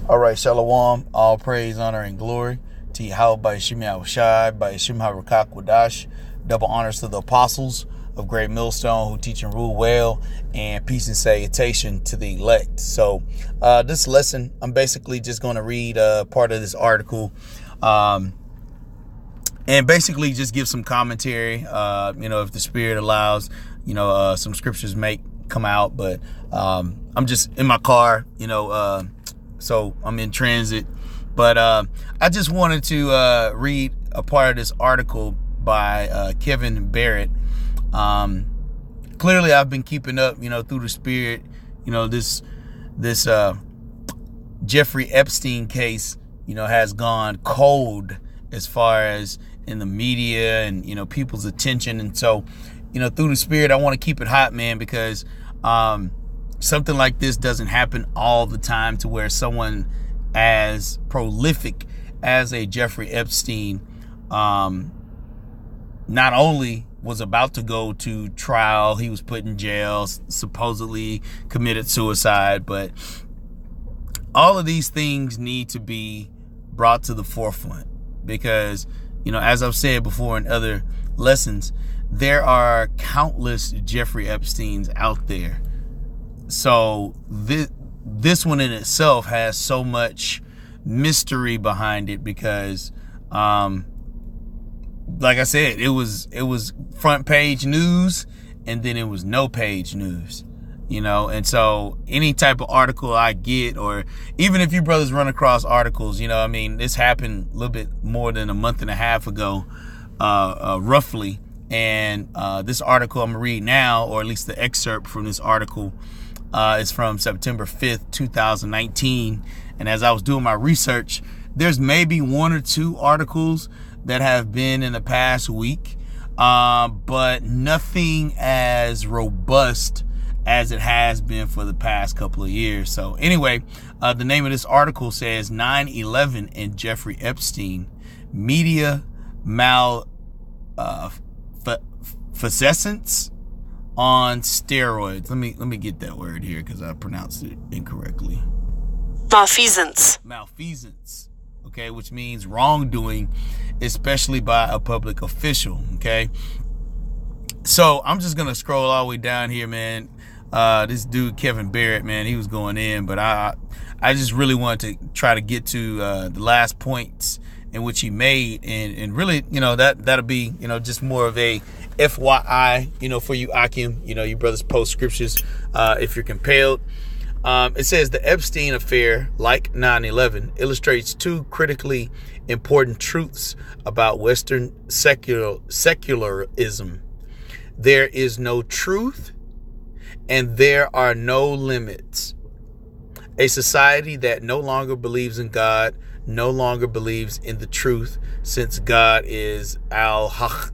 All right, Shalom. All praise, honor, and glory to Yahweh by Yeshua Yahushai, by Yeshua HaRakak Wadash. Double honors to the apostles of Great Millstone who teach and rule well, and peace and salutation to the elect. So this lesson, I'm basically just going to read part of this article and basically just give some commentary, if the Spirit allows, some scriptures may come out, but I'm just in my car, so I'm in transit. But I just wanted to read a part of this article by Kevin Barrett. Clearly, I've been keeping up, through the Spirit, this Jeffrey Epstein case, has gone cold as far as in the media and, people's attention. And so, through the Spirit, I want to keep it hot, man, because something like this doesn't happen all the time, to where someone as prolific as a Jeffrey Epstein not only was about to go to trial, he was put in jail, supposedly committed suicide, but all of these things need to be brought to the forefront because, as I've said before in other lessons, there are countless Jeffrey Epsteins out there. So this one in itself has so much mystery behind it because, like I said, it was front page news and then it was no page news, and so any type of article I get, or even if you brothers run across articles, this happened a little bit more than a month and a half ago, roughly. And this article I'm gonna read now, or at least the excerpt from this article, is from September 5th, 2019. And as I was doing my research, there's maybe one or two articles that have been in the past week, but nothing as robust as it has been for the past couple of years. So anyway, the name of this article says 9/11 and Jeffrey Epstein, media malfeasance on steroids. Let me get that word here because I pronounced it incorrectly. Malfeasance. Okay, which means wrongdoing, especially by a public official. Okay, so I'm just gonna scroll all the way down here, man. This dude Kevin Barrett, man, he was going in, but I just really wanted to try to get to the last points in which he made, and really, that'll be, just more of a FYI, for you Akim, you brothers post scriptures if you're compelled. It says the Epstein affair, like 9/11, illustrates two critically important truths about Western secularism. There is no truth and there are no limits. A society that no longer believes in God no longer believes in the truth, since God is al-haq,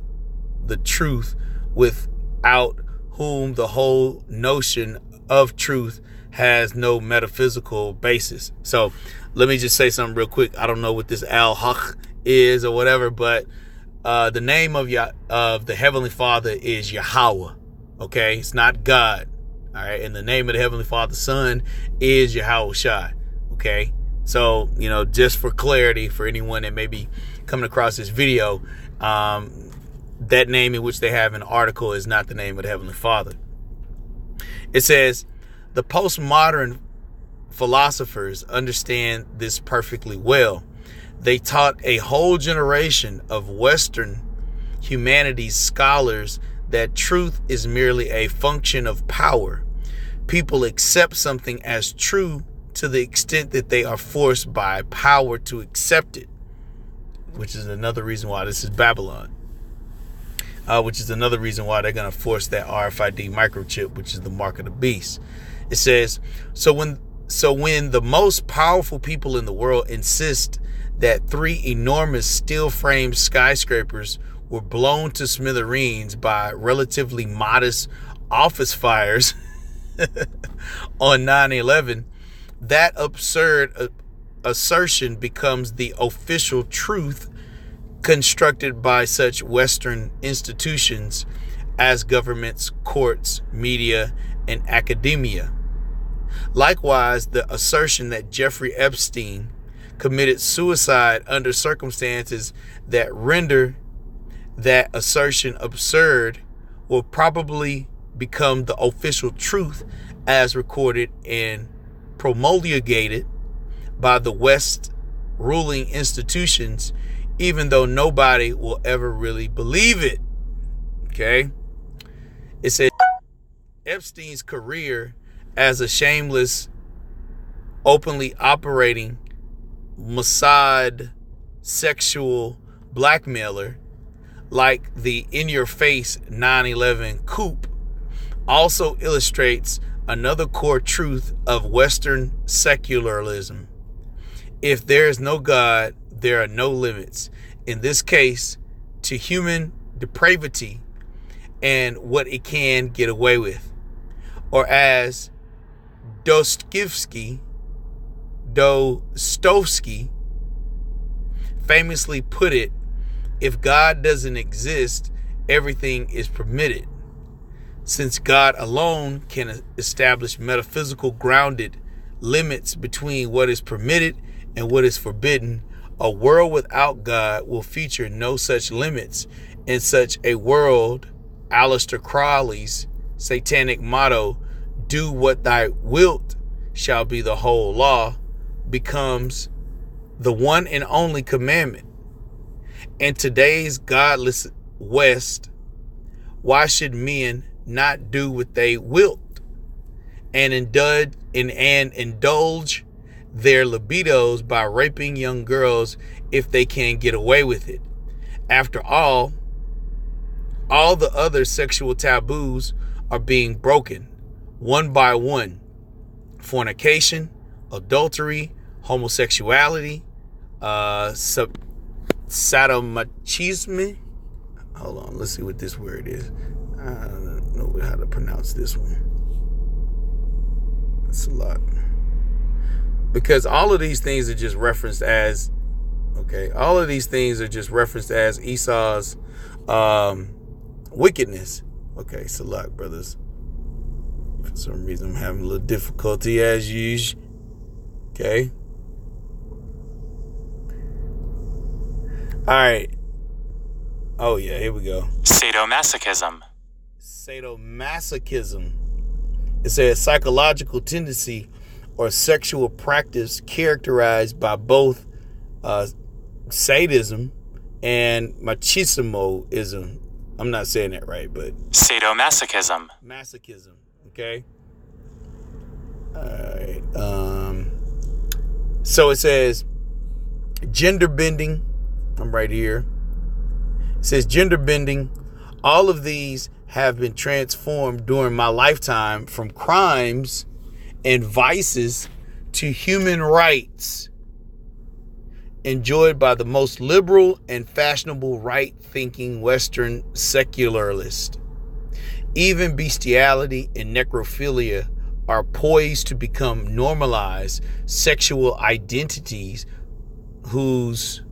the truth, without whom the whole notion of truth has no metaphysical basis. So let me just say something real quick. I don't know what this al-haq is or whatever, but the name of the Heavenly Father is Yahweh. Okay, it's not God. All right, and the name of the Heavenly Father Son is Yahushai. Okay, so just for clarity, for anyone that may be coming across this video, that name in which they have an article is not the name of the Heavenly Father. It says the postmodern philosophers understand this perfectly well. They taught a whole generation of Western humanities scholars that truth is merely a function of power. People accept something as true to the extent that they are forced by power to accept it, which is another reason why this is Babylon, which is another reason why they're going to force that RFID microchip, which is the mark of the beast. It says, so when the most powerful people in the world insist that 3 enormous steel-framed skyscrapers were blown to smithereens by relatively modest office fires on 9/11, that absurd assertion becomes the official truth constructed by such Western institutions as governments, courts, media, and academia. Likewise, the assertion that Jeffrey Epstein committed suicide under circumstances that render that assertion absurd will probably become the official truth as recorded and promulgated by the West ruling institutions, even though nobody will ever really believe it. Okay? It said Epstein's career as a shameless, openly operating Mossad sexual blackmailer, like the in-your-face 9/11 coup, also illustrates another core truth of Western secularism. If there is no God, there are no limits. In this case, to human depravity and what it can get away with. Or as Dostoevsky famously put it, if God doesn't exist, everything is permitted. Since God alone can establish metaphysical grounded limits between what is permitted and what is forbidden, a world without God will feature no such limits. In such a world, Aleister Crowley's satanic motto, "Do what thy wilt shall be the whole law," becomes the one and only commandment. In today's godless West, why should men not do what they wilt and indulge their libidos by raping young girls if they can get away with it? After all the other sexual taboos are being broken one by one. Fornication, adultery, homosexuality, sadomachism. Hold on, let's see what this word is. I don't know how to pronounce this one. That's a lot. Because all of these things are just referenced as, all of these things are just referenced as Esau's wickedness. Okay, it's a lot, brothers. For some reason, I'm having a little difficulty as usual. Okay. All right. Oh, yeah, here we go. Sadomasochism. Sadomasochism. It's a psychological tendency or sexual practice characterized by both sadism and machismoism. I'm not saying that right, but sadomasochism. Masochism. Okay. All right. So it says gender bending. I'm right here. It says gender bending. All of these have been transformed during my lifetime from crimes and vices to human rights enjoyed by the most liberal and fashionable right-thinking Western secularists. Even bestiality and necrophilia are poised to become normalized sexual identities whose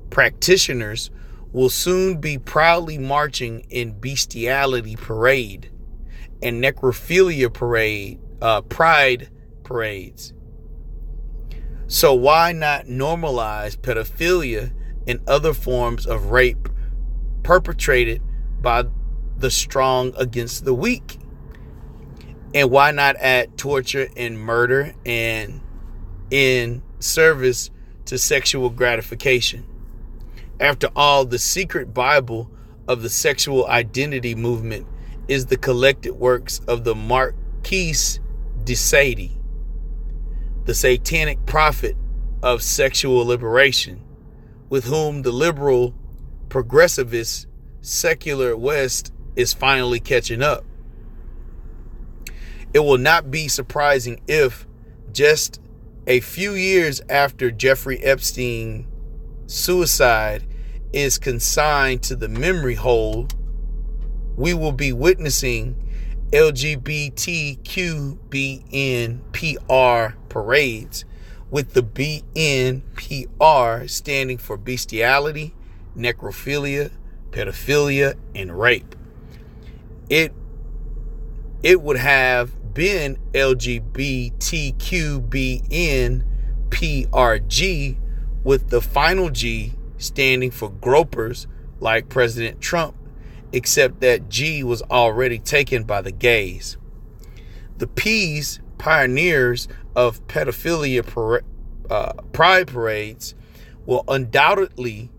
practitioners will soon be proudly marching in bestiality parade and necrophilia pride parades. So why not normalize pedophilia and other forms of rape perpetrated by the strong against the weak? And why not add torture and murder and in service to sexual gratification? After all, the secret Bible of the sexual identity movement is the collected works of the Marquis de Sade, the satanic prophet of sexual liberation, with whom the liberal, progressivist, secular West is finally catching up. It will not be surprising if, just a few years after Jeffrey Epstein's suicide is consigned to the memory hole, we will be witnessing LGBTQBNPR parades, with the BNPR standing for bestiality, necrophilia, pedophilia, and rape. It would have been LGBTQBNPRG, with the final G standing for gropers like President Trump, except that G was already taken by the gays. The P's, pioneers of pedophilia pride parades, will undoubtedly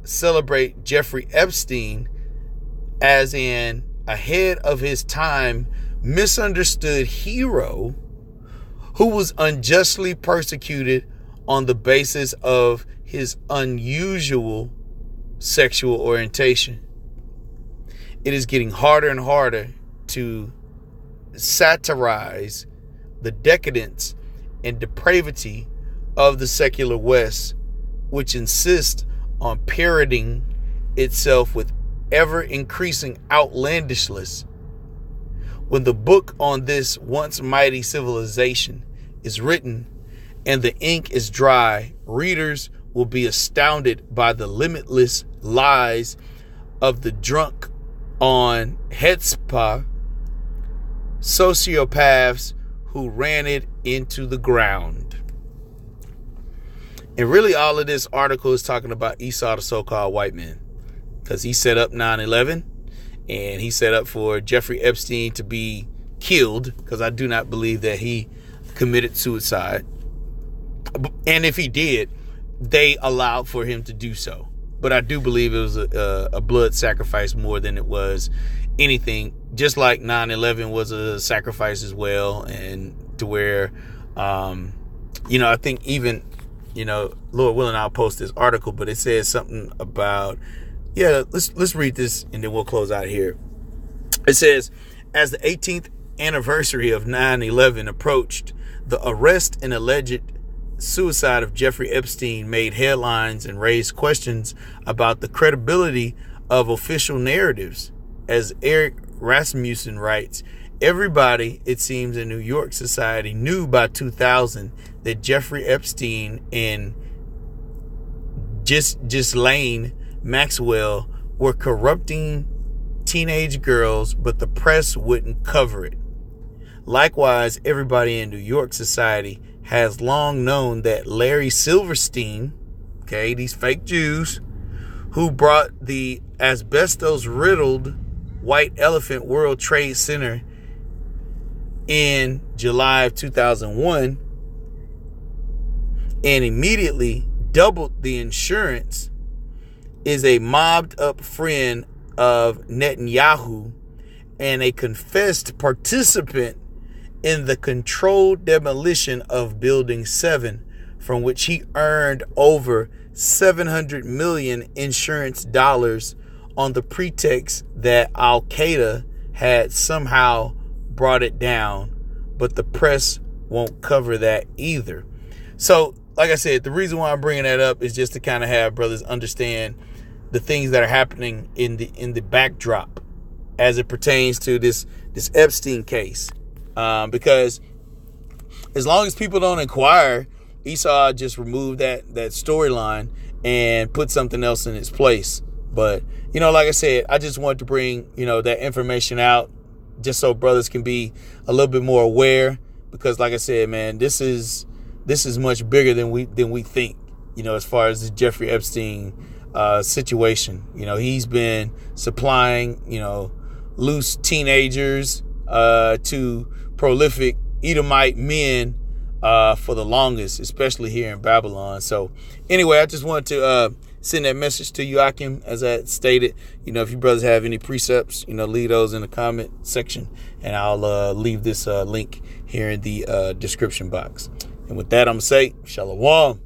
celebrate Jeffrey Epstein as an ahead of his time misunderstood hero who was unjustly persecuted on the basis of his unusual sexual orientation. It is getting harder and harder to satirize the decadence and depravity of the secular West, which insists on parroting itself with ever-increasing outlandishness. When the book on this once mighty civilization is written and the ink is dry, readers will be astounded by the limitless lies of the drunk on Hetzpah sociopaths who ran it into the ground. And really all of this article is talking about Esau, the so-called white man, because he set up 9/11 and he set up for Jeffrey Epstein to be killed, because I do not believe that he committed suicide. And if he did, they allowed for him to do so. But I do believe it was a blood sacrifice more than it was anything, just like 9/11 was a sacrifice as well. And to where, I think even, Lord willing, I'll post this article, but it says something about, let's read this and then we'll close out here. It says, as the 18th anniversary of 9/11 approached, the arrest and alleged suicide of Jeffrey Epstein made headlines and raised questions about the credibility of official narratives. As Eric Rasmussen writes, everybody, it seems, in New York society knew by 2000 that Jeffrey Epstein and Ghislaine Maxwell were corrupting teenage girls, but the press wouldn't cover it. Likewise, everybody in New York society has long known that Larry Silverstein, these fake Jews, who brought the asbestos-riddled White Elephant World Trade Center in July of 2001 and immediately doubled the insurance, is a mobbed-up friend of Netanyahu and a confessed participant in the controlled demolition of Building 7, from which he earned over $700 million insurance dollars on the pretext that Al-Qaeda had somehow brought it down, but the press won't cover that either. So, like I said, the reason why I'm bringing that up is just to kind of have brothers understand the things that are happening in the backdrop as it pertains to this Epstein case. Because as long as people don't inquire, Esau just removed that storyline and put something else in its place. But, like I said, I just wanted to bring, that information out just so brothers can be a little bit more aware, because like I said, man, this is much bigger than we think, as far as the Jeffrey Epstein situation. He's been supplying, loose teenagers to prolific Edomite men for the longest, especially here in Babylon. So anyway, I just wanted to send that message to you, Akim, as I stated. If you brothers have any precepts, leave those in the comment section, and I'll leave this link here in the description box. And with that, I'm going to say, Shalom.